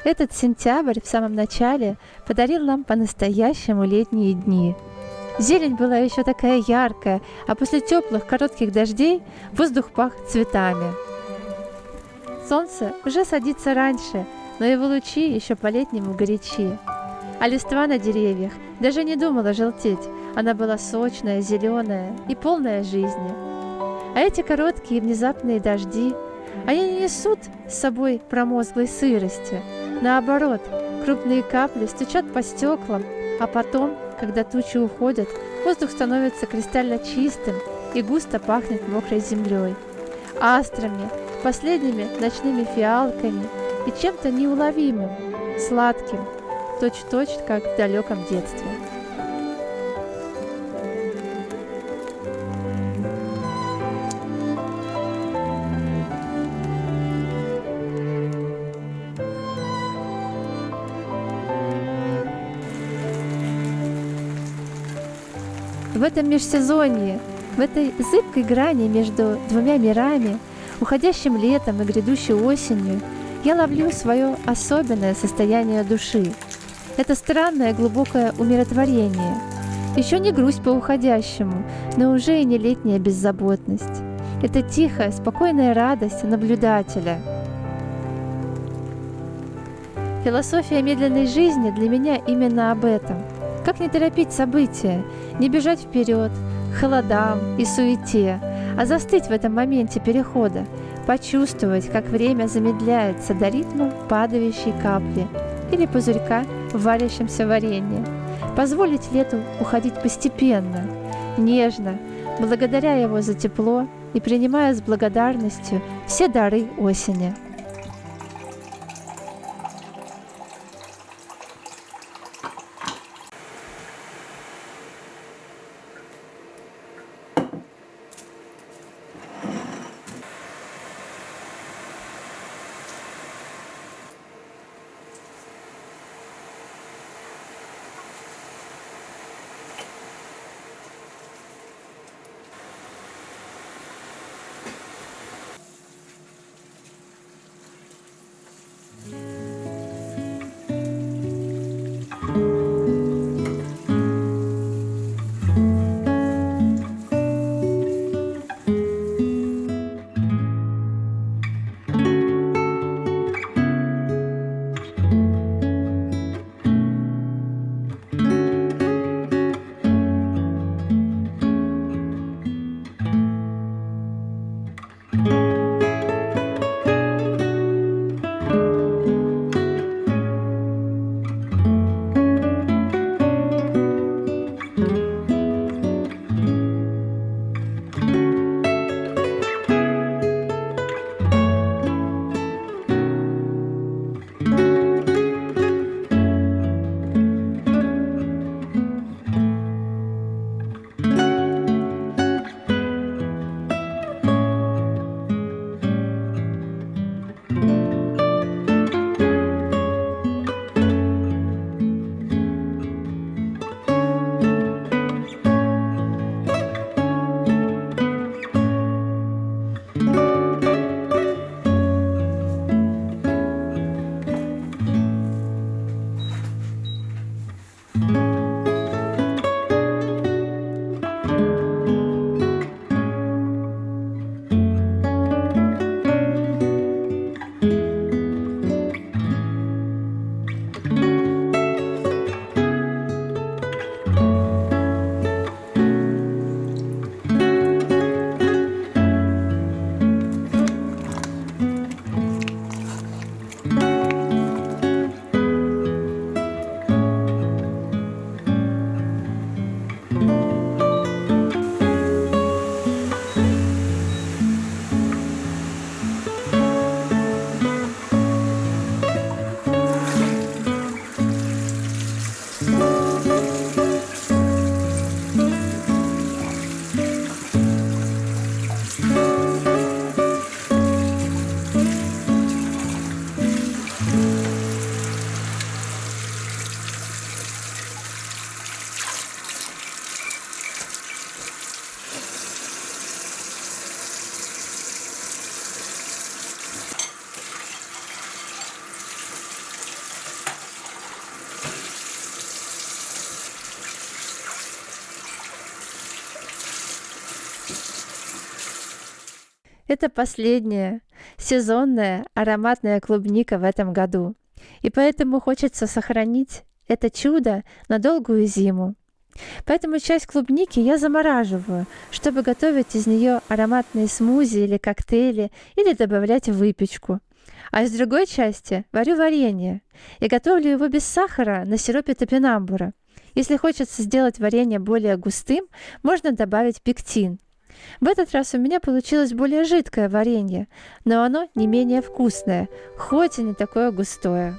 Этот сентябрь в самом начале подарил нам по-настоящему летние дни. Зелень была еще такая яркая, а после теплых коротких дождей воздух пах цветами. Солнце уже садится раньше, но его лучи еще по-летнему горячи. А листва на деревьях даже не думала желтеть, она была сочная, зеленая и полная жизни. А эти короткие внезапные дожди, они не несут с собой промозглой сырости. Наоборот, крупные капли стучат по стеклам, а потом, когда тучи уходят, воздух становится кристально чистым и густо пахнет мокрой землей, астрами, последними ночными фиалками и чем-то неуловимым, сладким, точь-в-точь, как в далеком детстве. В этом межсезонье, в этой зыбкой грани между двумя мирами, уходящим летом и грядущей осенью, я ловлю свое особенное состояние души. Это странное глубокое умиротворение. Еще не грусть по уходящему, но уже и не летняя беззаботность. Это тихая, спокойная радость наблюдателя. Философия медленной жизни для меня именно об этом. Как не торопить события, не бежать вперед, к холодам и суете, а застыть в этом моменте перехода, почувствовать, как время замедляется до ритма падающей капли или пузырька в варящемся варенье. Позволить лету уходить постепенно, нежно, благодаря его за тепло и принимая с благодарностью все дары осени. Это последняя сезонная ароматная клубника в этом году. И поэтому хочется сохранить это чудо на долгую зиму. Поэтому часть клубники я замораживаю, чтобы готовить из нее ароматные смузи или коктейли, или добавлять в выпечку. А из другой части варю варенье и готовлю его без сахара на сиропе топинамбура. Если хочется сделать варенье более густым, можно добавить пектин. В этот раз у меня получилось более жидкое варенье, но оно не менее вкусное, хоть и не такое густое.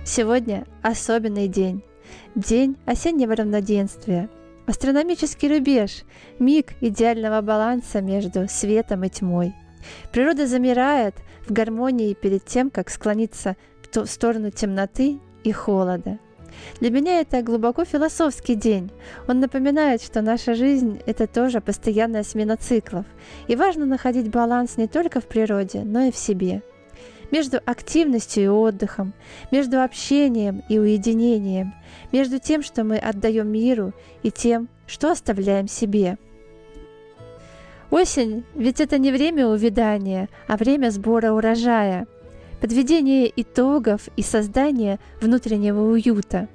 Сегодня особенный день. День осеннего равноденствия. Астрономический рубеж, миг идеального баланса между светом и тьмой. Природа замирает в гармонии перед тем, как склониться в сторону темноты и холода. Для меня это глубоко философский день. Он напоминает, что наша жизнь – это тоже постоянная смена циклов. И важно находить баланс не только в природе, но и в себе. Между активностью и отдыхом, между общением и уединением, между тем, что мы отдаем миру, и тем, что оставляем себе. Осень – ведь это не время увядания, а время сбора урожая, подведения итогов и создания внутреннего уюта.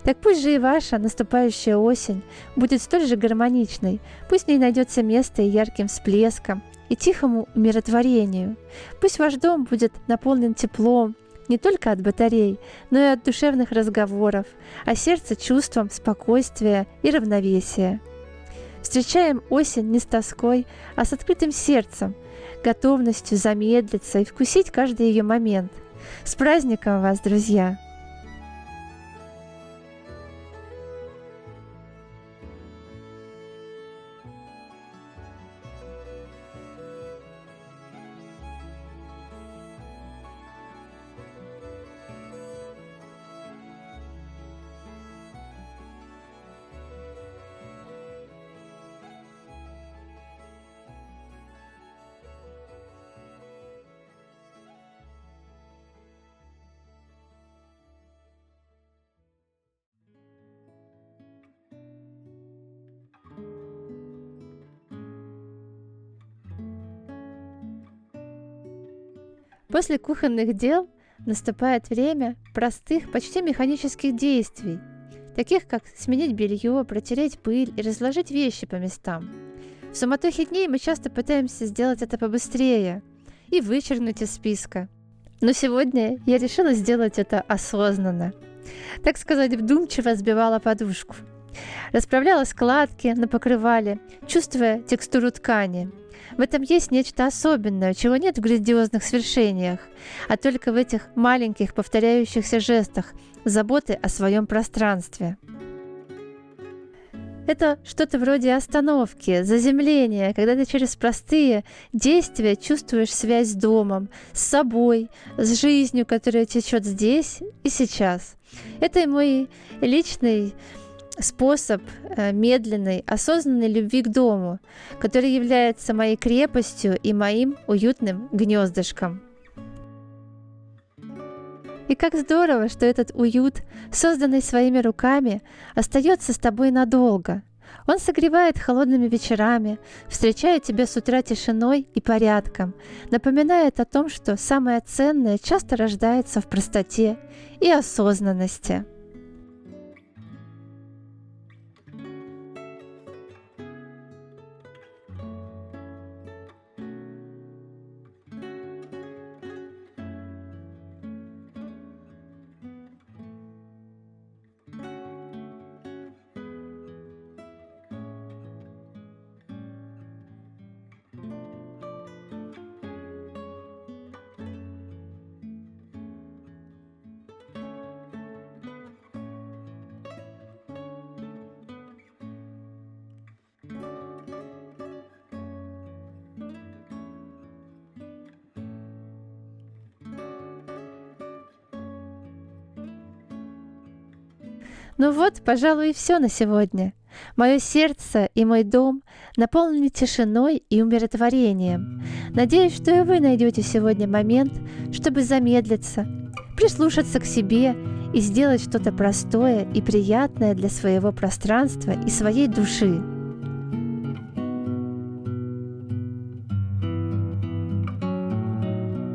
Так пусть же и ваша наступающая осень будет столь же гармоничной, пусть в ней найдется место и ярким всплескам, и тихому умиротворению. Пусть ваш дом будет наполнен теплом не только от батарей, но и от душевных разговоров, а сердце чувством спокойствия и равновесия. Встречаем осень не с тоской, а с открытым сердцем, готовностью замедлиться и вкусить каждый ее момент. С праздником вас, друзья! После кухонных дел наступает время простых, почти механических действий, таких как сменить белье, протереть пыль и разложить вещи по местам. В суматохе дней мы часто пытаемся сделать это побыстрее и вычеркнуть из списка. Но сегодня я решила сделать это осознанно. Так сказать, вдумчиво сбивала подушку. Расправляла складки на покрывале, чувствуя текстуру ткани. В этом есть нечто особенное, чего нет в грандиозных свершениях, а только в этих маленьких повторяющихся жестах заботы о своем пространстве. Это что-то вроде остановки, заземления, когда ты через простые действия чувствуешь связь с домом, с собой, с жизнью, которая течет здесь и сейчас. Это и мой личный способ медленной, осознанной любви к дому, который является моей крепостью и моим уютным гнездышком. И как здорово, что этот уют, созданный своими руками, остается с тобой надолго. Он согревает холодными вечерами, встречает тебя с утра тишиной и порядком, напоминает о том, что самое ценное часто рождается в простоте и осознанности. Ну вот, пожалуй, и все на сегодня. Мое сердце и мой дом наполнены тишиной и умиротворением. Надеюсь, что и вы найдете сегодня момент, чтобы замедлиться, прислушаться к себе и сделать что-то простое и приятное для своего пространства и своей души.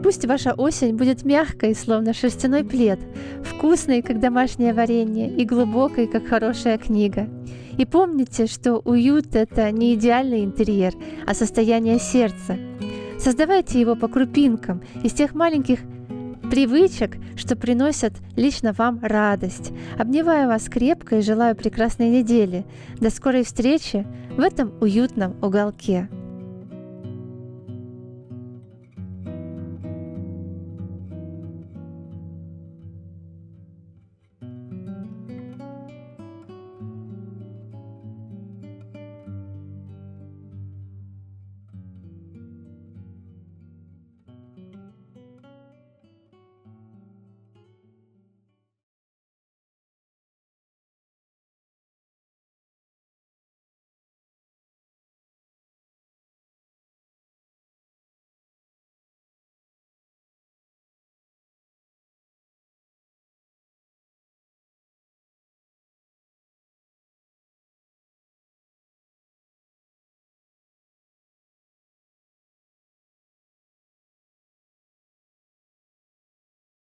Пусть ваша осень будет мягкой, словно шерстяной плед, вкусной, как домашнее варенье, и глубокой, как хорошая книга. И помните, что уют – это не идеальный интерьер, а состояние сердца. Создавайте его по крупинкам, из тех маленьких привычек, что приносят лично вам радость. Обнимаю вас крепко и желаю прекрасной недели. До скорой встречи в этом уютном уголке.